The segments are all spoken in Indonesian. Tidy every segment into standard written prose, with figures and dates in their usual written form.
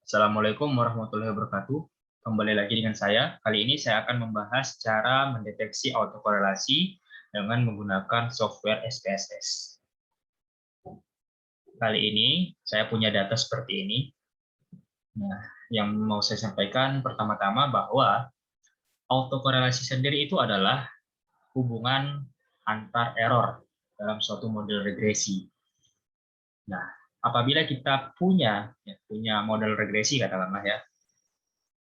Assalamualaikum warahmatullahi wabarakatuh. Kembali lagi dengan saya. Kali ini saya akan membahas cara mendeteksi autokorelasi dengan menggunakan software SPSS. Kali ini saya punya data seperti ini. Nah, yang mau saya sampaikan pertama-tama bahwa autokorelasi sendiri itu adalah hubungan antar error dalam suatu model regresi. Nah, apabila kita punya model regresi katakanlah ya,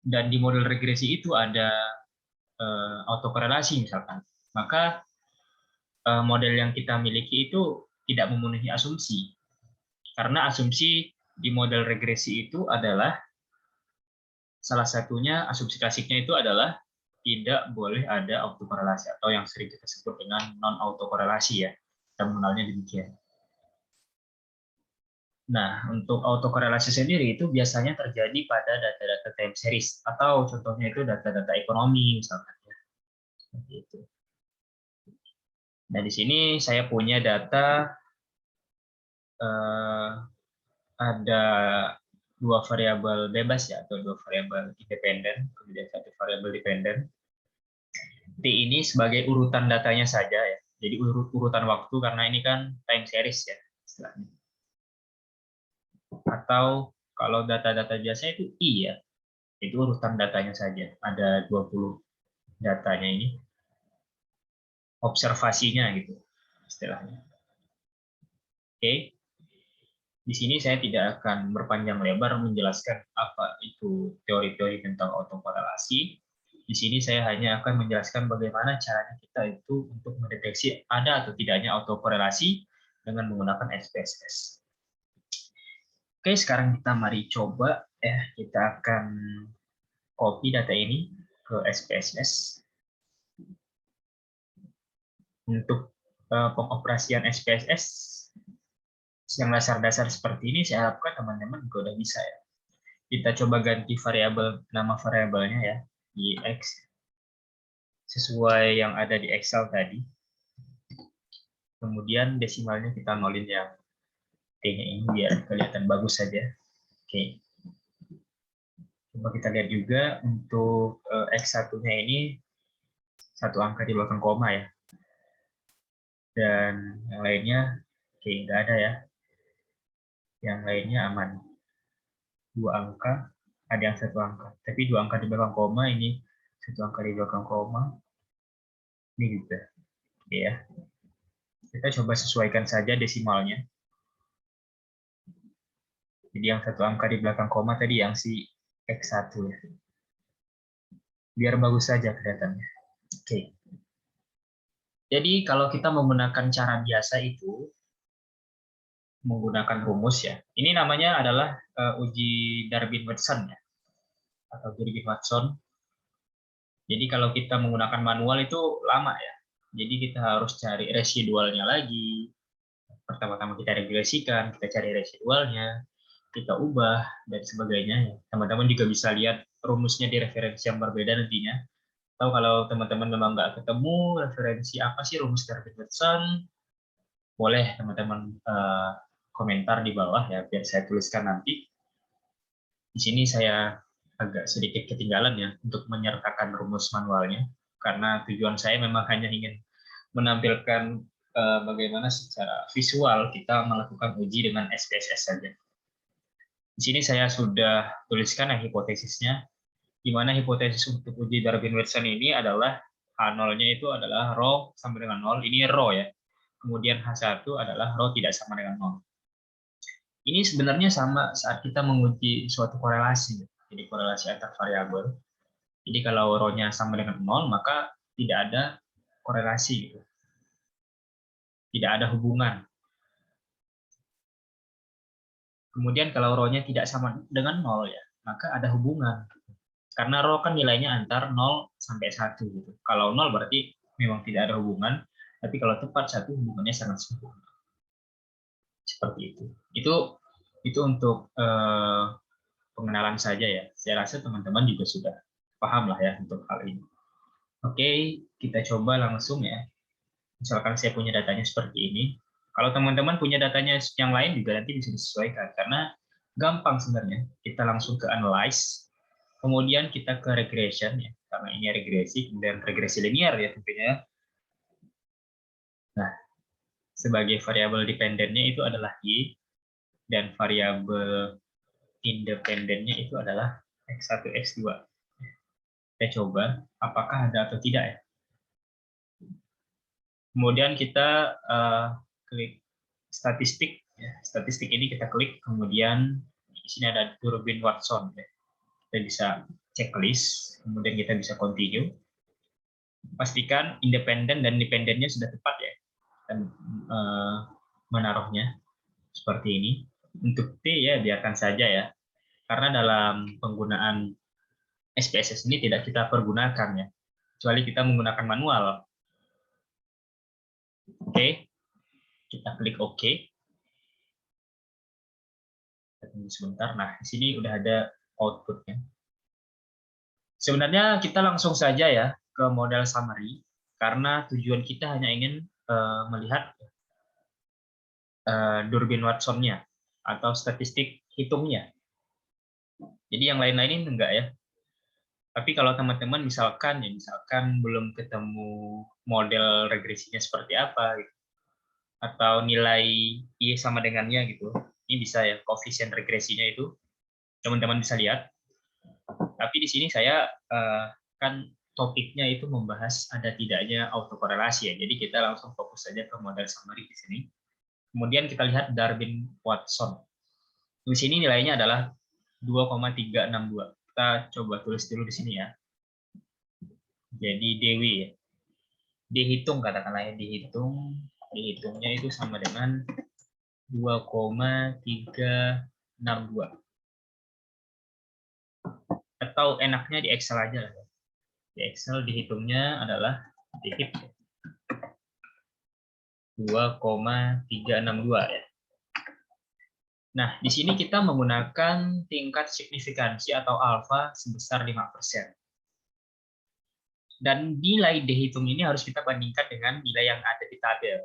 dan di model regresi itu ada autokorelasi misalkan, maka model yang kita miliki itu tidak memenuhi asumsi. Karena asumsi di model regresi itu adalah, salah satunya asumsi klasiknya itu adalah tidak boleh ada autokorelasi atau yang sering kita sebut dengan non-autokorelasi ya. Kita mengenalnya demikian. Nah, untuk autokorelasi sendiri itu biasanya terjadi pada data-data time series atau contohnya itu data-data ekonomi misalkan ya. Seperti itu. Nah, di sini saya punya data ada dua variabel bebas ya, atau dua variabel independen, kemudian satu variabel dependen. T ini sebagai urutan datanya saja ya. Jadi urutan waktu karena ini kan time series ya istilahnya. Atau kalau data-data biasa itu I ya. Itu urutan datanya saja. Ada 20 datanya ini. Observasinya gitu istilahnya. Oke. Di sini saya tidak akan berpanjang lebar menjelaskan apa itu teori-teori tentang autokorelasi. Di sini saya hanya akan menjelaskan bagaimana caranya kita itu untuk mendeteksi ada atau tidaknya autokorelasi dengan menggunakan SPSS. Oke, sekarang kita mari coba kita akan copy data ini ke SPSS. Untuk pengoperasian SPSS yang dasar-dasar seperti ini saya harapkan teman-teman juga udah bisa ya. Kita coba ganti nama variabelnya ya di X sesuai yang ada di Excel tadi. Kemudian desimalnya kita nolin yang T-nya ini biar kelihatan bagus saja. Oke. Coba kita lihat juga untuk X1-nya ini satu angka di belakang koma ya. Dan yang lainnya oke, nggak ada ya. Yang lainnya aman. Dua angka, ada yang satu angka. Tapi dua angka di belakang koma, ini satu angka di belakang koma. Ini juga. Oke ya. Kita coba sesuaikan saja desimalnya. Jadi yang satu angka di belakang koma tadi yang si X1 ya. Biar bagus saja kelihatannya. Oke. Jadi kalau kita menggunakan cara biasa itu, menggunakan rumus ya. Ini namanya adalah uji Darwin-Watson ya. Atau Darwin-Watson. Jadi kalau kita menggunakan manual itu lama ya. Jadi kita harus cari residualnya lagi. Pertama-tama kita regresikan, kita cari residualnya, kita ubah, dan sebagainya. Teman-teman juga bisa lihat rumusnya di referensi yang berbeda nantinya. Atau kalau teman-teman memang nggak ketemu referensi apa sih rumus Darwin-Watson, boleh teman-teman komentar di bawah ya, biar saya tuliskan nanti. Di sini saya agak sedikit ketinggalan ya untuk menyertakan rumus manualnya, karena tujuan saya memang hanya ingin menampilkan bagaimana secara visual kita melakukan uji dengan SPSS saja. Di sini saya sudah tuliskan hipotesisnya, di mana hipotesis untuk uji Darwin-Watson ini adalah H0-nya itu adalah rho sama dengan 0, ini rho ya. Kemudian H1 adalah rho tidak sama dengan 0. Ini sebenarnya sama saat kita menguji suatu korelasi, jadi korelasi antar variabel. Jadi kalau rho-nya sama dengan 0, maka tidak ada korelasi gitu. Tidak ada hubungan. Kemudian kalau rho-nya tidak sama dengan 0 ya, maka ada hubungan. Karena rho kan nilainya antar 0 sampai 1 gitu. Kalau 0 berarti memang tidak ada hubungan, tapi kalau tepat 1 hubungannya sangat sempurna. Seperti itu. Itu untuk pengenalan saja ya. Saya rasa teman-teman juga sudah paham lah ya untuk hal ini. Oke, kita coba langsung ya. Misalkan saya punya datanya seperti ini. Kalau teman-teman punya datanya yang lain juga nanti bisa disesuaikan, karena gampang sebenarnya. Kita langsung ke analyze, kemudian kita ke regression ya, karena ini regresi, kemudian regresi linear ya tentunya. Nah, sebagai variabel dependennya itu adalah Y, dan variabel independennya itu adalah X1, X2. Kita coba apakah ada atau tidak ya. Kemudian kita klik statistik. Ya. Statistik ini kita klik, kemudian di sini ada Durbin Watson. Ya. Kita bisa checklist, kemudian kita bisa continue. Pastikan independen dan dependennya sudah tepat ya. Dan menaruhnya seperti ini. Untuk T ya biarkan saja ya. Karena dalam penggunaan SPSS ini tidak kita pergunakan ya. Kecuali kita menggunakan manual. Oke. Kita klik OK. Tunggu sebentar. Nah, di sini udah ada outputnya. Sebenarnya kita langsung saja ya ke model summary, karena tujuan kita hanya ingin melihat Durbin Watson-nya atau statistik hitungnya. Jadi yang lain-lain ini enggak ya. Tapi kalau teman-teman misalkan belum ketemu model regresinya seperti apa, gitu, atau nilai Y sama dengannya gitu, ini bisa ya koefisien regresinya itu teman-teman bisa lihat. Tapi di sini saya kan topiknya itu membahas ada tidaknya autokorelasi ya. Jadi kita langsung fokus saja ke model summary di sini. Kemudian kita lihat Durbin Watson. Di sini nilainya adalah 2,362. Kita coba tulis dulu di sini ya. Jadi DW ya. Dihitung katakanlah ya, dihitungnya itu sama dengan 2,362. Atau enaknya di Excel aja lah. Di Excel dihitungnya adalah dihit 2,362 ya. Nah, di sini kita menggunakan tingkat signifikansi atau alfa sebesar 5%. Dan nilai dihitung ini harus kita bandingkan dengan nilai yang ada di tabel.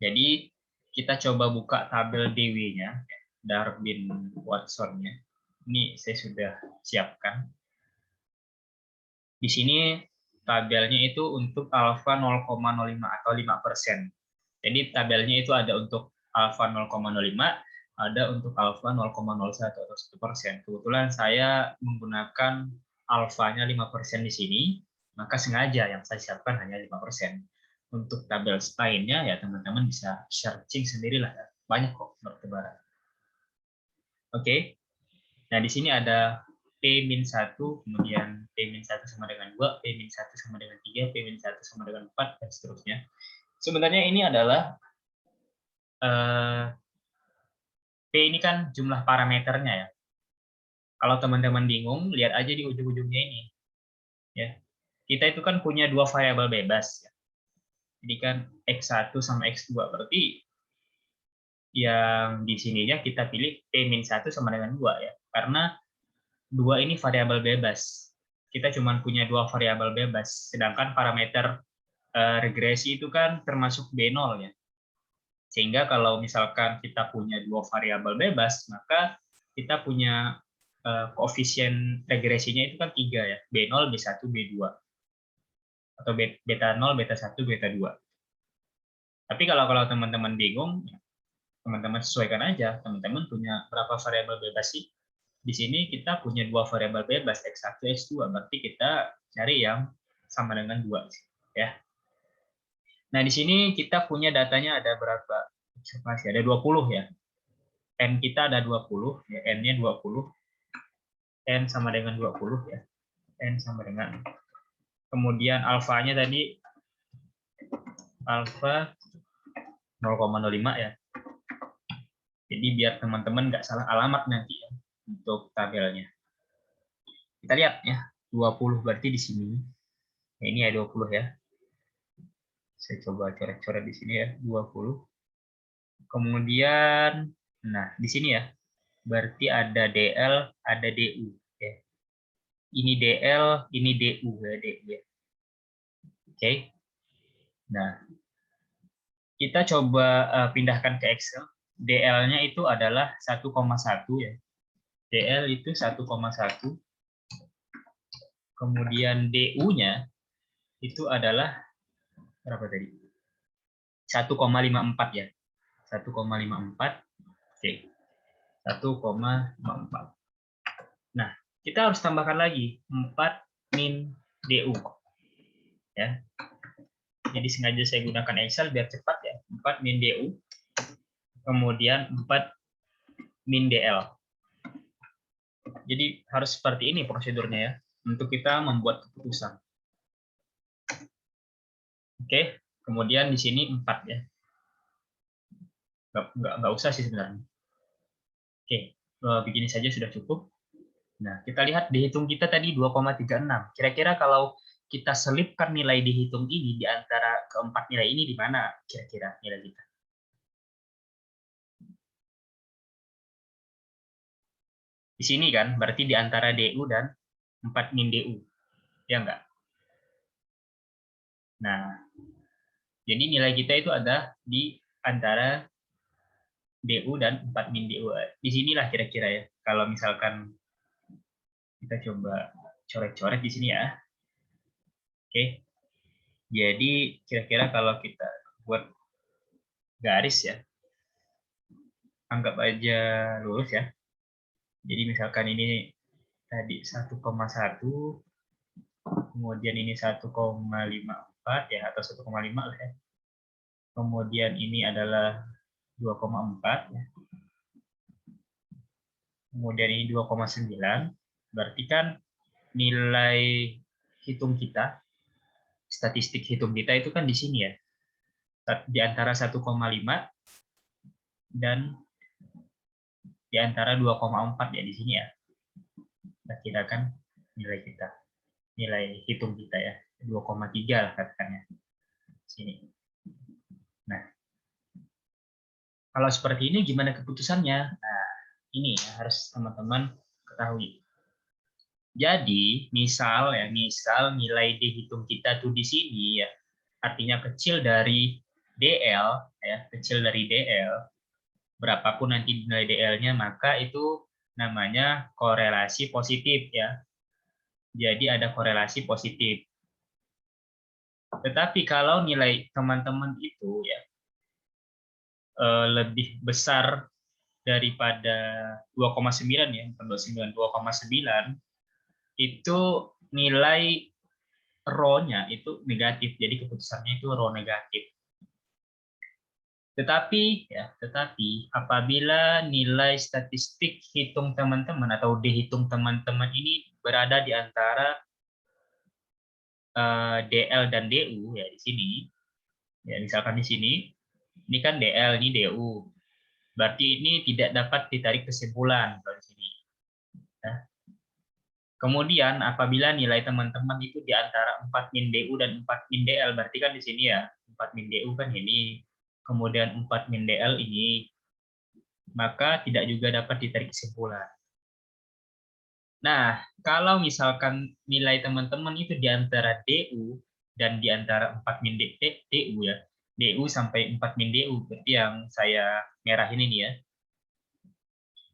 Jadi, kita coba buka tabel DW-nya, Durbin Watson-nya. Ini saya sudah siapkan. Di sini tabelnya itu untuk alfa 0,05 atau 5%. Jadi tabelnya itu ada untuk alfa 0,05, ada untuk alfa 0,01 atau 1%. Kebetulan saya menggunakan alfanya 5% di sini, maka sengaja yang saya siapkan hanya 5%. Untuk tabel lainnya ya teman-teman bisa searching sendirilah ya. Banyak kok bertebaran. Oke. Nah, di sini ada P-1, kemudian P-1 sama dengan 2, P-1 sama dengan 3, P-1 sama dengan 4, dan seterusnya. Sebenarnya ini adalah P ini kan jumlah parameternya ya. Kalau teman-teman bingung, lihat aja di ujung-ujungnya ini. Ya. Kita itu kan punya dua variabel bebas. Ya. Jadi kan X1 sama X2, berarti yang di sininya kita pilih P-1 sama dengan 2 ya. Karena 2 ini variabel bebas. Kita cuma punya dua variabel bebas, sedangkan parameter regresi itu kan termasuk B0 ya. Sehingga kalau misalkan kita punya dua variabel bebas, maka kita punya koefisien regresinya itu kan 3 ya, B0, B1, B2. Atau beta 0, beta 1, beta 2. Tapi kalau teman-teman bingung, teman-teman sesuaikan aja, teman-teman punya berapa variabel bebas sih? Di sini kita punya dua variabel bebas, X1, X2, berarti kita cari yang sama dengan 2. Ya. Nah, di sini kita punya datanya ada berapa? Observasi, ada 20 ya. N kita ada 20, ya, N-nya 20. N sama dengan 20 ya. N sama dengan. Kemudian alfanya tadi alfa 0,05 ya. Jadi biar teman-teman nggak salah alamat nanti ya untuk tabelnya. Kita lihat ya, 20 berarti di sini. Nah, ini ya 20 ya. Saya coba coret-coret di sini ya, 20. Kemudian, nah di sini ya, berarti ada DL, ada DU. Ya. Ini DL, ini DU ya, DU ya. Oke. Nah, kita coba pindahkan ke Excel. DL-nya itu adalah 1,1 ya. DL itu 1,1. Kemudian DU-nya itu adalah berapa tadi? 1,54 ya. 1,54. Oke. 1,54. Nah, kita harus tambahkan lagi 4 min DU. Ya. Jadi sengaja saya gunakan Excel biar cepat ya. 4 min DU. Kemudian 4 min DL. Jadi harus seperti ini prosedurnya ya, untuk kita membuat keputusan. Oke, kemudian di sini 4 ya. Nggak usah sih sebenarnya. Oke, begini saja sudah cukup. Nah, kita lihat dihitung kita tadi 2,36. Kira-kira kalau kita selipkan nilai dihitung ini di antara keempat nilai ini di mana kira-kira nilai kita? Di sini kan, berarti di antara DU dan 4 min DU. Ya enggak? Nah, jadi nilai kita itu ada di antara DU dan 4 min DU. Di sinilah kira-kira ya. Kalau misalkan kita coba coret-coret di sini ya. Oke. Jadi kira-kira kalau kita buat garis ya, anggap aja lurus ya. Jadi misalkan ini tadi 1,1, kemudian ini 1,54 ya, atau 1,5 lah ya. Kemudian ini adalah 2,4 ya. Kemudian ini 2,9. Berarti kan nilai hitung kita, statistik hitung kita itu kan di sini ya. Di antara 1,5 dan di antara 2,4 ya di sini ya. Kita kirakan nilai kita, nilai hitung kita ya, 2,3 lah katakannya. Sini. Nah, kalau seperti ini gimana keputusannya? Nah, ini ya harus teman-teman ketahui. Jadi, misal nilai dihitung kita tuh di sini ya, artinya kecil dari DL ya, kecil dari DL. Berapapun nanti nilai DL-nya, maka itu namanya korelasi positif ya. Jadi ada korelasi positif. Tetapi kalau nilai teman-teman itu ya lebih besar daripada 2,9 ya, 2,9, itu nilai rho-nya itu negatif. Jadi keputusannya itu rho negatif. Tetapi apabila nilai statistik hitung teman-teman atau dihitung teman-teman ini berada di antara DL dan DU ya di sini, ya misalkan di sini, ini kan DL, ini DU, berarti ini tidak dapat ditarik kesimpulan kalau di sini. Ya. Kemudian apabila nilai teman-teman itu di antara 4 min DU dan 4 min DL, berarti kan di sini ya 4 min DU kan ini, kemudian 4 min DL ini, maka tidak juga dapat ditarik kesimpulan. Nah, kalau misalkan nilai teman-teman itu di antara DU dan di antara 4 min DU ya, DU sampai 4 min DU, berarti yang saya merahin ini ya,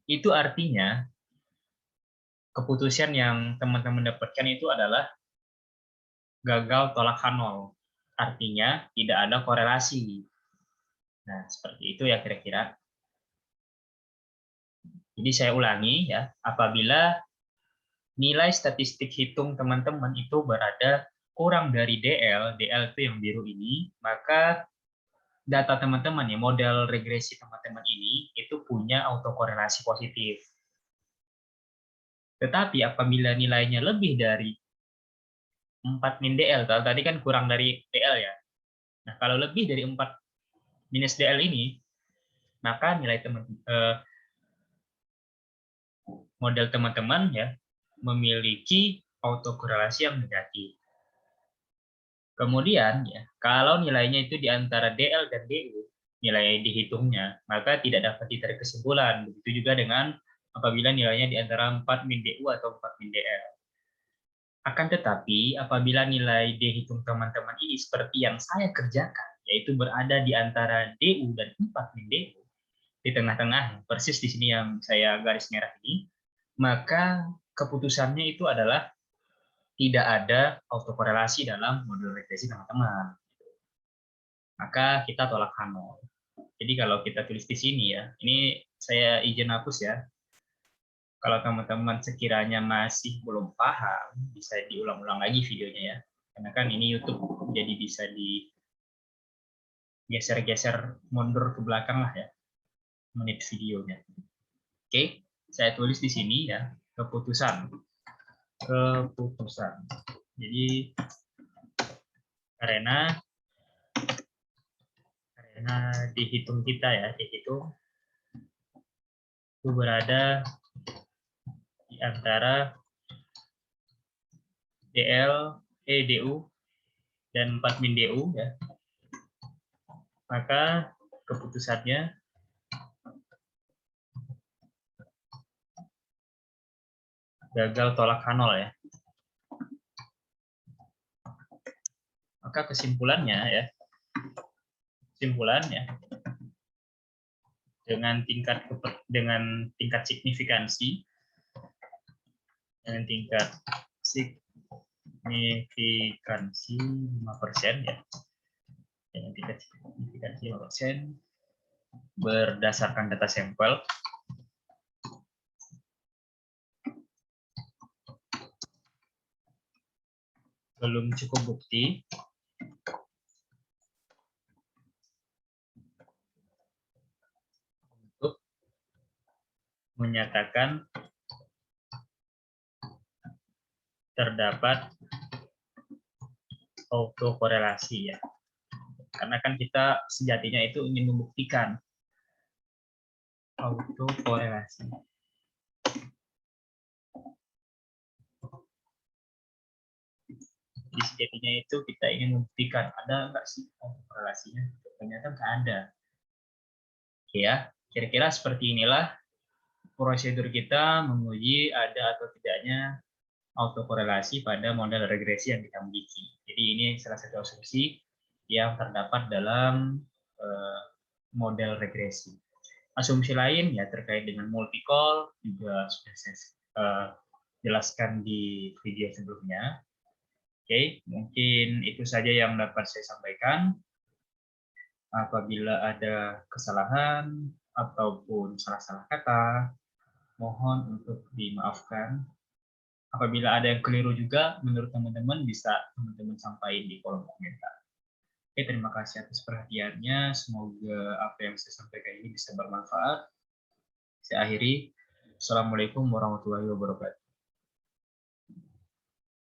itu artinya keputusan yang teman-teman dapatkan itu adalah gagal tolak H0. Artinya tidak ada korelasi. Nah, seperti itu ya kira-kira. Jadi saya ulangi ya, apabila nilai statistik hitung teman-teman itu berada kurang dari DL itu yang biru ini, maka data teman-teman ya, model regresi teman-teman ini itu punya autokorelasi positif. Tetapi apabila nilainya lebih dari 4 min DL, kalau tadi kan kurang dari DL ya. Nah, kalau lebih dari 4 minus DL ini, maka nilai model teman-teman ya memiliki autokorelasi yang negatif. Kemudian ya, kalau nilainya itu di antara DL dan DU, nilai dihitungnya, maka tidak dapat ditarik kesimpulan. Begitu juga dengan apabila nilainya di antara 4 min DU atau 4 min DL. Akan tetapi, apabila nilai dihitung teman-teman ini seperti yang saya kerjakan, yaitu berada di antara DU dan 4 min DU, di tengah-tengah, persis di sini yang saya garis merah ini, maka keputusannya itu adalah tidak ada autokorelasi dalam modul regresi teman-teman. Maka kita tolak Hanol. Jadi kalau kita tulis di sini ya, ini saya izin hapus ya. Kalau teman-teman sekiranya masih belum paham, bisa diulang-ulang lagi videonya ya. Karena kan ini YouTube, jadi bisa digeser-geser mundur ke belakang lah ya, menit videonya. Oke, saya tulis di sini ya, keputusan. Jadi karena dihitung kita ya, dihitung itu berada di antara DL, DU, dan 4 min DU ya. Maka keputusannya gagal tolak Hanol ya. Maka kesimpulannya dengan tingkat signifikansi, dengan tingkat signifikansi 5% ya, dengan tingkat signifikansi 5% berdasarkan data sampel, belum cukup bukti untuk menyatakan terdapat autokorelasi ya. Karena kan kita sejatinya itu ingin membuktikan autokorelasi. Jadi sejatinya itu kita ingin membuktikan ada nggak sih autokorelasinya? Ternyata nggak ada. Oke ya, kira-kira seperti inilah prosedur kita menguji ada atau tidaknya autokorelasi pada model regresi yang kita miliki. Jadi ini salah satu asumsi yang terdapat dalam model regresi. Asumsi lain ya terkait dengan multi-call juga sudah saya jelaskan di video sebelumnya. Oke, mungkin itu saja yang dapat saya sampaikan. Apabila ada kesalahan ataupun salah-salah kata, mohon untuk dimaafkan. Apabila ada yang keliru juga, menurut teman-teman bisa teman-teman sampaikan di kolom komentar. Oke, terima kasih atas perhatiannya. Semoga apa yang saya sampaikan ini bisa bermanfaat. Saya akhiri. Assalamualaikum warahmatullahi wabarakatuh.